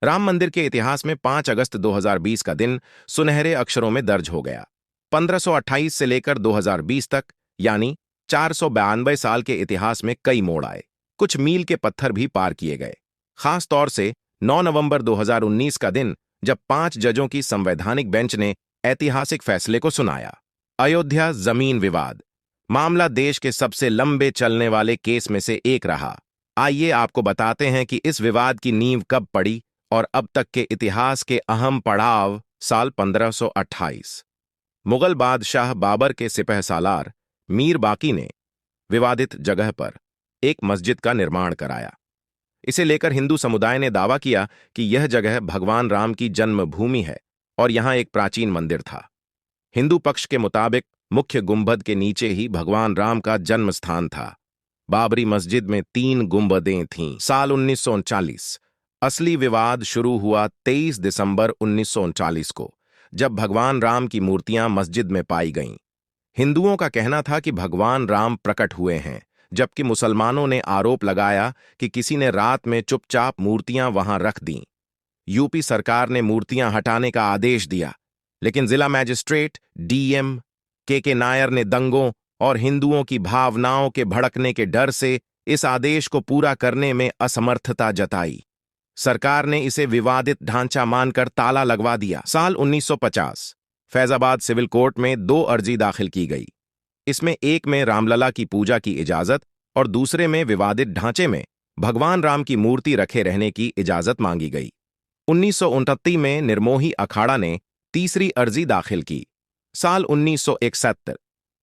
राम मंदिर के इतिहास में 5 अगस्त 2020 का दिन सुनहरे अक्षरों में दर्ज हो गया। 1528 से लेकर 2020 तक, यानी 492 साल के इतिहास में कई मोड़ आए। कुछ मील के पत्थर भी पार किए गए। खास तौर से 9 नवंबर 2019 का दिन, जब 5 जजों की संवैधानिक बेंच ने ऐतिहासिक फैसले को सुनाया। अयोध्या जमीन विवाद मामला देश के सबसे लंबे चलने वाले केस में से एक रहा। आइए आपको बताते हैं कि इस विवाद की नींव कब पड़ी और अब तक के इतिहास के अहम पड़ाव। साल 1528, मुगल बादशाह बाबर के सिपह सालार मीर बाकी ने विवादित जगह पर एक मस्जिद का निर्माण कराया। इसे लेकर हिंदू समुदाय ने दावा किया कि यह जगह भगवान राम की जन्मभूमि है और यहां एक प्राचीन मंदिर था। हिंदू पक्ष के मुताबिक मुख्य गुंबद के नीचे ही भगवान राम का जन्म स्थान था। बाबरी मस्जिद में 3 गुंबदें थीं। साल 1939, असली विवाद शुरू हुआ 23 दिसंबर 1939 को, जब भगवान राम की मूर्तियां मस्जिद में पाई गईं। हिंदुओं का कहना था कि भगवान राम प्रकट हुए हैं, जबकि मुसलमानों ने आरोप लगाया कि किसी ने रात में चुपचाप मूर्तियां वहां रख दीं। यूपी सरकार ने मूर्तियां हटाने का आदेश दिया, लेकिन जिला मैजिस्ट्रेट डीएम के नायर ने दंगों और हिंदुओं की भावनाओं के भड़कने के डर से इस आदेश को पूरा करने में असमर्थता जताई। सरकार ने इसे विवादित ढांचा मानकर ताला लगवा दिया। साल 1950, फैजाबाद सिविल कोर्ट में 2 अर्जी दाखिल की गई। इसमें एक में रामलला की पूजा की इजाजत और दूसरे में विवादित ढांचे में भगवान राम की मूर्ति रखे रहने की इजाजत मांगी गई। 1929 में निर्मोही अखाड़ा ने तीसरी अर्जी दाखिल की। साल 1971,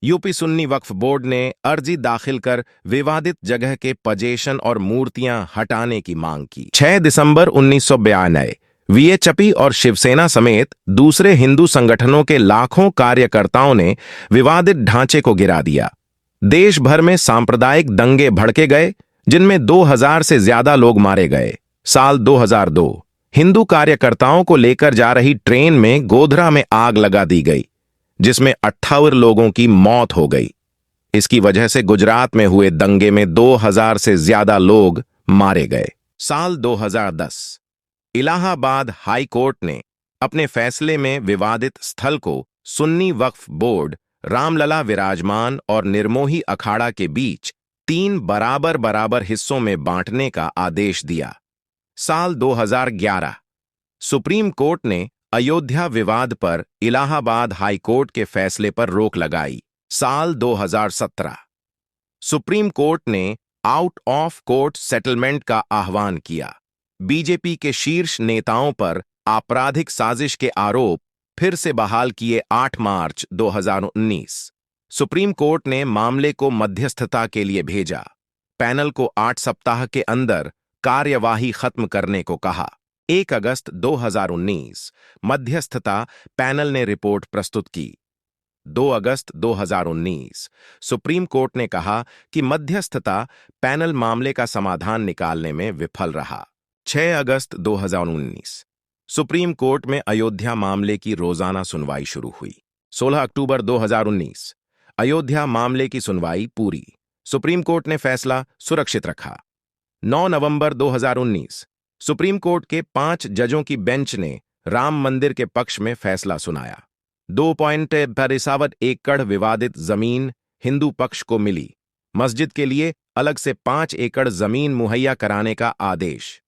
यूपी सुन्नी वक्फ बोर्ड ने अर्जी दाखिल कर विवादित जगह के पजेशन और मूर्तियां हटाने की मांग की। 6 दिसंबर 1992, वीएचपी और शिवसेना समेत दूसरे हिंदू संगठनों के लाखों कार्यकर्ताओं ने विवादित ढांचे को गिरा दिया। देश भर में सांप्रदायिक दंगे भड़के गए, जिनमें 2000 से ज्यादा लोग मारे गए। साल 2002, हिंदू कार्यकर्ताओं को लेकर जा रही ट्रेन में गोधरा में आग लगा दी गई, जिसमें 58 लोगों की मौत हो गई। इसकी वजह से गुजरात में हुए दंगे में 2000 से ज्यादा लोग मारे गए। साल 2010, इलाहाबाद हाई कोर्ट ने अपने फैसले में विवादित स्थल को सुन्नी वक्फ बोर्ड, रामलला विराजमान और निर्मोही अखाड़ा के बीच 3 बराबर बराबर हिस्सों में बांटने का आदेश दिया। साल 2011, सुप्रीम कोर्ट ने अयोध्या विवाद पर इलाहाबाद हाई कोर्ट के फैसले पर रोक लगाई। साल 2017, सुप्रीम कोर्ट ने आउट ऑफ कोर्ट सेटलमेंट का आह्वान किया। बीजेपी के शीर्ष नेताओं पर आपराधिक साजिश के आरोप फिर से बहाल किए। 8 मार्च 2019, सुप्रीम कोर्ट ने मामले को मध्यस्थता के लिए भेजा। पैनल को 8 सप्ताह के अंदर कार्यवाही खत्म करने को कहा। 1 अगस्त 2019, मध्यस्थता पैनल ने रिपोर्ट प्रस्तुत की। 2 अगस्त 2019, सुप्रीम कोर्ट ने कहा कि मध्यस्थता पैनल मामले का समाधान निकालने में विफल रहा। 6 अगस्त 2019, सुप्रीम कोर्ट में अयोध्या मामले की रोजाना सुनवाई शुरू हुई। 16 अक्टूबर 2019, अयोध्या मामले की सुनवाई पूरी। सुप्रीम कोर्ट ने फैसला सुरक्षित रखा। 9 नवंबर 2019, सुप्रीम कोर्ट के 5 जजों की बेंच ने राम मंदिर के पक्ष में फैसला सुनाया। 2.57 एकड़ विवादित जमीन हिंदू पक्ष को मिली। मस्जिद के लिए अलग से 5 एकड़ जमीन मुहैया कराने का आदेश।